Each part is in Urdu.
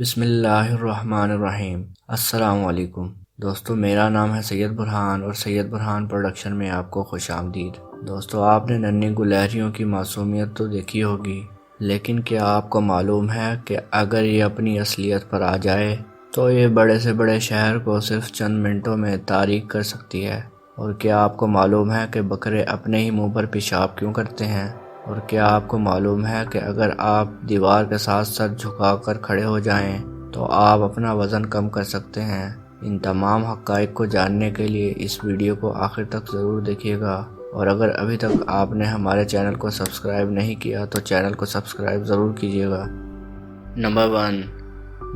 بسم اللہ الرحمن الرحیم۔ السلام علیکم دوستو، میرا نام ہے سید برہان اور سید برہان پروڈکشن میں آپ کو خوش آمدید۔ دوستو، آپ نے ننھی گلہریوں کی معصومیت تو دیکھی ہوگی، لیکن کیا آپ کو معلوم ہے کہ اگر یہ اپنی اصلیت پر آ جائے تو یہ بڑے سے بڑے شہر کو صرف چند منٹوں میں تاریک کر سکتی ہے؟ اور کیا آپ کو معلوم ہے کہ بکرے اپنے ہی منہ پر پیشاب کیوں کرتے ہیں؟ اور کیا آپ کو معلوم ہے کہ اگر آپ دیوار کے ساتھ سر جھکا کر کھڑے ہو جائیں تو آپ اپنا وزن کم کر سکتے ہیں؟ ان تمام حقائق کو جاننے کے لیے اس ویڈیو کو آخر تک ضرور دیکھیے گا، اور اگر ابھی تک آپ نے ہمارے چینل کو سبسکرائب نہیں کیا تو چینل کو سبسکرائب ضرور کیجیے گا۔ نمبر 1،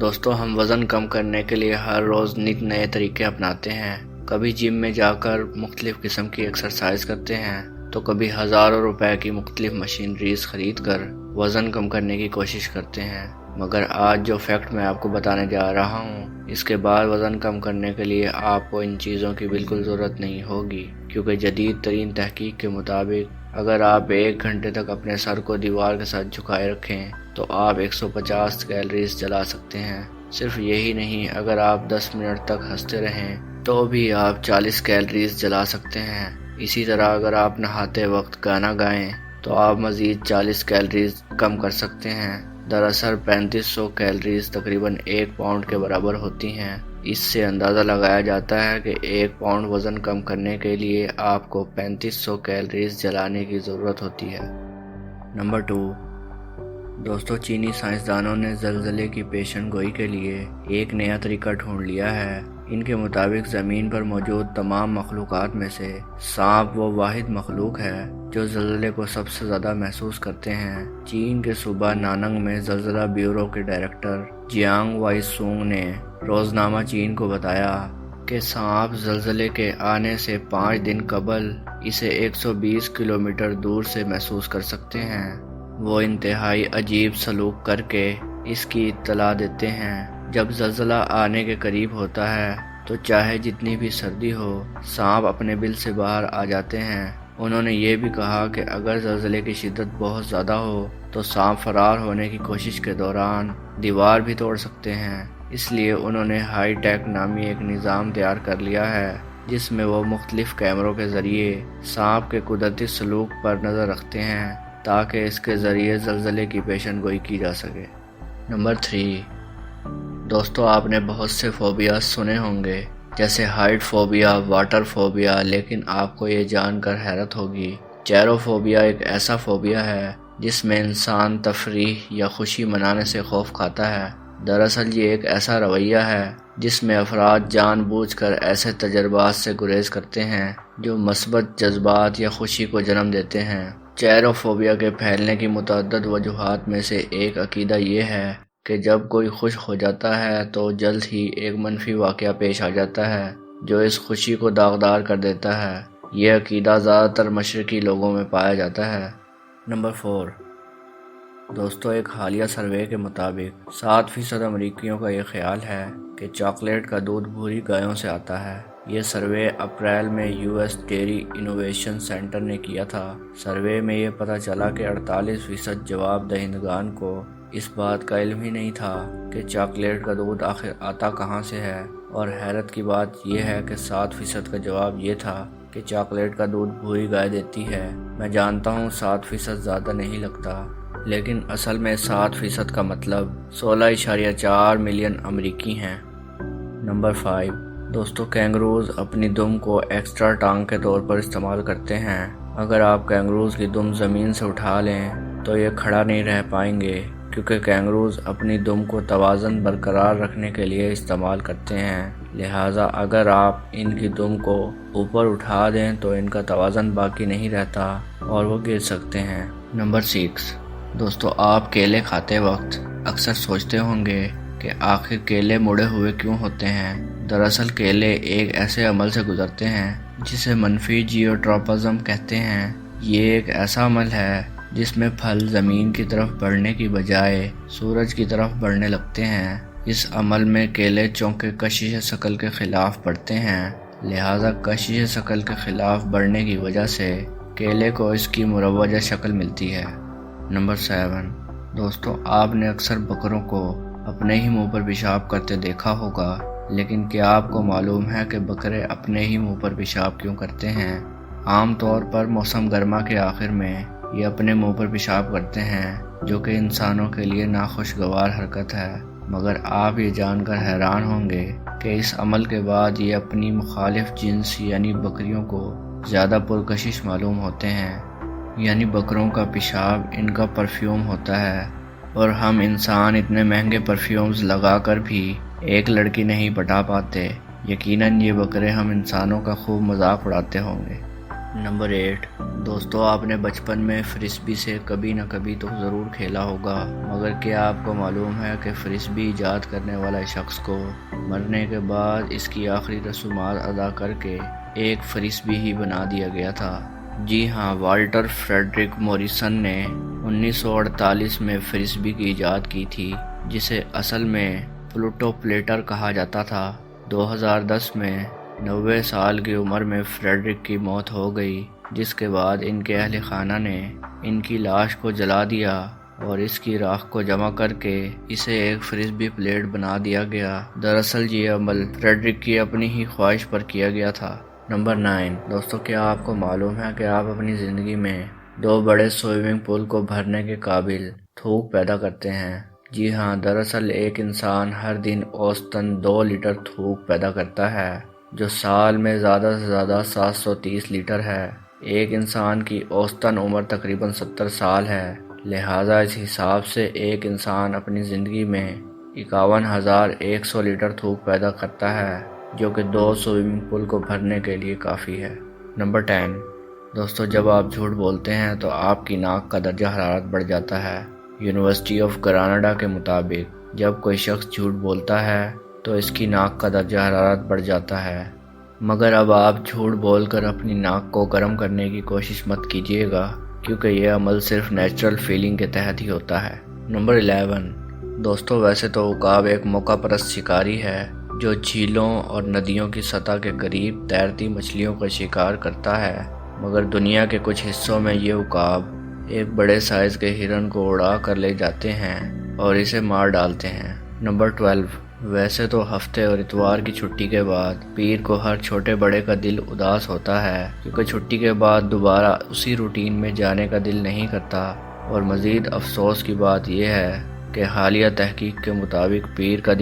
دوستو، ہم وزن کم کرنے کے لیے ہر روز نئے طریقے اپناتے ہیں۔ کبھی جم میں جا کر مختلف قسم کی ایکسرسائز کرتے ہیں تو کبھی ہزاروں روپے کی مختلف مشینریز خرید کر وزن کم کرنے کی کوشش کرتے ہیں۔ مگر آج جو فیکٹ میں آپ کو بتانے جا رہا ہوں، اس کے بعد وزن کم کرنے کے لیے آپ کو ان چیزوں کی بالکل ضرورت نہیں ہوگی، کیونکہ جدید ترین تحقیق کے مطابق اگر آپ 1 گھنٹے تک اپنے سر کو دیوار کے ساتھ جھکائے رکھیں تو آپ 150 کیلریز جلا سکتے ہیں۔ صرف یہی نہیں، اگر آپ 10 منٹ تک ہنستے رہیں تو بھی آپ 40 کیلریز جلا سکتے ہیں۔ اسی طرح اگر آپ نہاتے وقت گانا گائیں تو آپ مزید 40 کیلریز کم کر سکتے ہیں۔ دراصل 3500 کیلریز تقریباً 1 پاؤنڈ کے برابر ہوتی ہیں۔ اس سے اندازہ لگایا جاتا ہے کہ 1 پاؤنڈ وزن کم کرنے کے لیے آپ کو 3500 کیلریز جلانے کی ضرورت ہوتی ہے۔ نمبر 2، دوستو، چینی سائنسدانوں نے زلزلے کی پیشن گوئی کے لیے ایک نیا طریقہ ڈھونڈ لیا ہے۔ ان کے مطابق زمین پر موجود تمام مخلوقات میں سے سانپ وہ واحد مخلوق ہے جو زلزلے کو سب سے زیادہ محسوس کرتے ہیں۔ چین کے صوبہ ناننگ میں زلزلہ بیورو کے ڈائریکٹر جیانگ وائی سونگ نے روزنامہ چین کو بتایا کہ سانپ زلزلے کے آنے سے 5 دن قبل اسے 120 کلومیٹر دور سے محسوس کر سکتے ہیں۔ وہ انتہائی عجیب سلوک کر کے اس کی اطلاع دیتے ہیں۔ جب زلزلہ آنے کے قریب ہوتا ہے تو چاہے جتنی بھی سردی ہو، سانپ اپنے بل سے باہر آ جاتے ہیں۔ انہوں نے یہ بھی کہا کہ اگر زلزلے کی شدت بہت زیادہ ہو تو سانپ فرار ہونے کی کوشش کے دوران دیوار بھی توڑ سکتے ہیں۔ اس لیے انہوں نے ہائی ٹیک نامی ایک نظام تیار کر لیا ہے جس میں وہ مختلف کیمروں کے ذریعے سانپ کے قدرتی سلوک پر نظر رکھتے ہیں تاکہ اس کے ذریعے زلزلے کی پیشن گوئی کی جا سکے۔ نمبر 3، دوستو، آپ نے بہت سے فوبیاز سنے ہوں گے، جیسے ہائٹ فوبیا، واٹر فوبیا، لیکن آپ کو یہ جان کر حیرت ہوگی، چیرو فوبیا ایک ایسا فوبیا ہے جس میں انسان تفریح یا خوشی منانے سے خوف کھاتا ہے۔ دراصل یہ ایک ایسا رویہ ہے جس میں افراد جان بوجھ کر ایسے تجربات سے گریز کرتے ہیں جو مثبت جذبات یا خوشی کو جنم دیتے ہیں۔ چیرو فوبیا کے پھیلنے کی متعدد وجوہات میں سے ایک عقیدہ یہ ہے کہ جب کوئی خوش ہو جاتا ہے تو جلد ہی ایک منفی واقعہ پیش آ جاتا ہے جو اس خوشی کو داغدار کر دیتا ہے۔ یہ عقیدہ زیادہ تر مشرقی لوگوں میں پایا جاتا ہے۔ نمبر 4، دوستو، ایک حالیہ سروے کے مطابق 7% امریکیوں کا یہ خیال ہے کہ چاکلیٹ کا دودھ بھوری گایوں سے آتا ہے۔ یہ سروے اپریل میں U S dairy innovation centre نے کیا تھا۔ سروے میں یہ پتہ چلا کہ 48% جواب دہندگان کو اس بات کا علم ہی نہیں تھا کہ چاکلیٹ کا دودھ آخر آتا کہاں سے ہے، اور حیرت کی بات یہ ہے کہ 7% کا جواب یہ تھا کہ چاکلیٹ کا دودھ بھوری گائے دیتی ہے۔ میں جانتا ہوں 7% زیادہ نہیں لگتا، لیکن اصل میں 7% کا مطلب 16.4 ملین امریکی ہیں۔ نمبر 5، دوستو، کینگروز اپنی دم کو ایکسٹرا ٹانگ کے طور پر استعمال کرتے ہیں۔ اگر آپ کینگروز کی دم زمین سے اٹھا لیں تو یہ کھڑا نہیں رہ پائیں گے، کیونکہ کینگروز اپنی دم کو توازن برقرار رکھنے کے لیے استعمال کرتے ہیں۔ لہٰذا اگر آپ ان کی دم کو اوپر اٹھا دیں تو ان کا توازن باقی نہیں رہتا اور وہ گر سکتے ہیں۔ نمبر 6، دوستو، آپ کیلے کھاتے وقت اکثر سوچتے ہوں گے کہ آخر کیلے مڑے ہوئے کیوں ہوتے ہیں۔ دراصل کیلے ایک ایسے عمل سے گزرتے ہیں جسے منفی جیوٹراپزم کہتے ہیں۔ یہ ایک ایسا عمل ہے جس میں پھل زمین کی طرف بڑھنے کی بجائے سورج کی طرف بڑھنے لگتے ہیں۔ اس عمل میں کیلے چونکہ کشش ثقل کے خلاف بڑھتے ہیں، لہذا کشش ثقل کے خلاف بڑھنے کی وجہ سے کیلے کو اس کی مروجہ شکل ملتی ہے۔ نمبر 7، دوستو، آپ نے اکثر بکروں کو اپنے ہی منہ پر پیشاب کرتے دیکھا ہوگا، لیکن کیا آپ کو معلوم ہے کہ بکرے اپنے ہی منہ پر پیشاب کیوں کرتے ہیں؟ عام طور پر موسم گرما کے آخر میں یہ اپنے منہ پر پیشاب کرتے ہیں، جو کہ انسانوں کے لیے ناخوشگوار حرکت ہے، مگر آپ یہ جان کر حیران ہوں گے کہ اس عمل کے بعد یہ اپنی مخالف جنس یعنی بکریوں کو زیادہ پرکشش معلوم ہوتے ہیں۔ یعنی بکروں کا پیشاب ان کا پرفیوم ہوتا ہے، اور ہم انسان اتنے مہنگے پرفیومز لگا کر بھی ایک لڑکی نہیں پٹا پاتے۔ یقیناً یہ بکرے ہم انسانوں کا خوب مذاق اڑاتے ہوں گے۔ نمبر 8، دوستو آپ نے بچپن میں فرسبی سے کبھی نہ کبھی تو ضرور کھیلا ہوگا، مگر کیا آپ کو معلوم ہے کہ فرسبی ایجاد کرنے والا شخص کو مرنے کے بعد اس کی آخری رسومات ادا کر کے ایک فرسبی ہی بنا دیا گیا تھا؟ جی ہاں، والٹر فریڈرک موریسن نے 1948 میں فرسبی کی ایجاد کی تھی، جسے اصل میں پلوٹو پلیٹر کہا جاتا تھا۔ 2010 میں 90 سال کی عمر میں فریڈرک کی موت ہو گئی، جس کے بعد ان کے اہل خانہ نے ان کی لاش کو جلا دیا اور اس کی راکھ کو جمع کر کے اسے ایک فرسبی پلیٹ بنا دیا گیا۔ دراصل یہ عمل فریڈرک کی اپنی ہی خواہش پر کیا گیا تھا۔ نمبر 9، دوستو کیا آپ کو معلوم ہے کہ آپ اپنی زندگی میں 2 بڑے سوئمنگ پول کو بھرنے کے قابل تھوک پیدا کرتے ہیں؟ جی ہاں، دراصل ایک انسان ہر دن اوسطاً 2 لیٹر تھوک پیدا کرتا ہے، جو سال میں زیادہ سے زیادہ 730 لیٹر ہے۔ ایک انسان کی اوسطاً عمر تقریباً 70 سال ہے، لہٰذا اس حساب سے ایک انسان اپنی زندگی میں 51,100 لیٹر تھوک پیدا کرتا ہے، جو کہ 2 سوئمنگ پول کو بھرنے کے لیے کافی ہے۔ نمبر 10، دوستو جب آپ جھوٹ بولتے ہیں تو آپ کی ناک کا درجہ حرارت بڑھ جاتا ہے۔ یونیورسٹی آف گراناڈا کے مطابق جب کوئی شخص جھوٹ بولتا ہے تو اس کی ناک کا درجہ حرارت بڑھ جاتا ہے، مگر اب آپ جھوٹ بول کر اپنی ناک کو گرم کرنے کی کوشش مت کیجیے گا، کیونکہ یہ عمل صرف نیچرل فیلنگ کے تحت ہی ہوتا ہے۔ نمبر 11، دوستو ویسے تو عقاب ایک موقع پرست شکاری ہے جو جھیلوں اور ندیوں کی سطح کے قریب تیرتی مچھلیوں کا شکار کرتا ہے، مگر دنیا کے کچھ حصوں میں یہ عقاب ایک بڑے سائز کے ہرن کو اڑا کر لے جاتے ہیں اور اسے مار ڈالتے ہیں۔ نمبر 12، ویسے تو ہفتے اور اتوار کی چھٹی کے بعد پیر کو ہر چھوٹے بڑے کا دل اداس ہوتا ہے، کیونکہ چھٹی کے بعد دوبارہ اسی روٹین میں جانے کا دل نہیں کرتا، اور مزید افسوس کی بات یہ ہے کہ حالیہ تحقیق کے مطابق پیر کا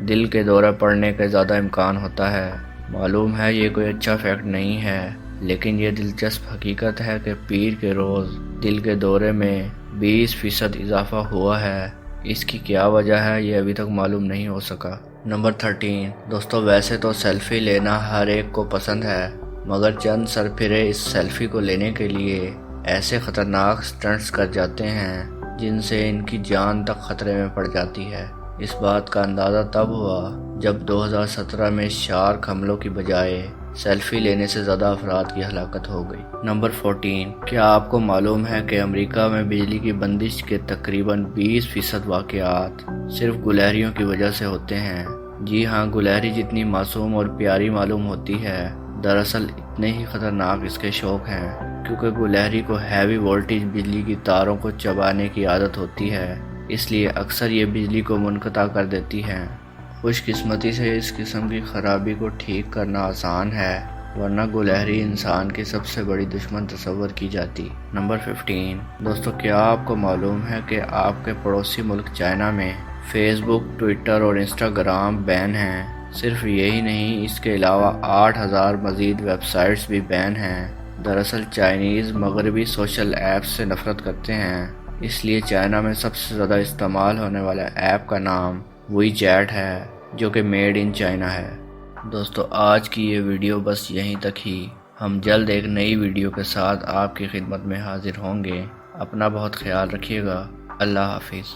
دل کے دورہ پڑنے کا زیادہ امکان ہوتا ہے۔ معلوم ہے یہ کوئی اچھا فیکٹ نہیں ہے، لیکن یہ دلچسپ حقیقت ہے کہ پیر کے روز دل کے دورے میں 20% اضافہ ہوا ہے۔ اس کی کیا وجہ ہے یہ ابھی تک معلوم نہیں ہو سکا۔ نمبر 13، دوستو ویسے تو سیلفی لینا ہر ایک کو پسند ہے، مگر چند سرپھرے اس سیلفی کو لینے کے لیے ایسے خطرناک سٹنٹس کر جاتے ہیں جن سے ان کی جان تک خطرے میں پڑ جاتی ہے۔ اس بات کا اندازہ تب ہوا جب 2017 میں شارک حملوں کی بجائے سیلفی لینے سے زیادہ افراد کی ہلاکت ہو گئی۔ نمبر 14، کیا آپ کو معلوم ہے کہ امریکہ میں بجلی کی بندش کے تقریباً 20% واقعات صرف گلہریوں کی وجہ سے ہوتے ہیں؟ جی ہاں، گلہری جتنی معصوم اور پیاری معلوم ہوتی ہے، دراصل اتنے ہی خطرناک اس کے شوق ہیں، کیونکہ گلہری کو ہیوی وولٹیج بجلی کی تاروں کو چبانے کی عادت ہوتی ہے، اس لیے اکثر یہ بجلی کو منقطع کر دیتی ہیں۔ خوش قسمتی سے اس قسم کی خرابی کو ٹھیک کرنا آسان ہے، ورنہ گلہری انسان کی سب سے بڑی دشمن تصور کی جاتی۔ نمبر 15، دوستو کیا آپ کو معلوم ہے کہ آپ کے پڑوسی ملک چائنا میں فیس بک، ٹویٹر اور انسٹاگرام بین ہیں؟ صرف یہی نہیں، اس کے علاوہ 8,000 مزید ویب سائٹس بھی بین ہیں۔ دراصل چائنیز مغربی سوشل ایپس سے نفرت کرتے ہیں، اس لیے چائنا میں سب سے زیادہ استعمال ہونے والا ایپ کا نام وی چیٹ ہے، جو کہ میڈ ان چائنا ہے۔ دوستو آج کی یہ ویڈیو بس یہیں تک ہی، ہم جلد ایک نئی ویڈیو کے ساتھ آپ کی خدمت میں حاضر ہوں گے۔ اپنا بہت خیال رکھیے گا۔ اللہ حافظ۔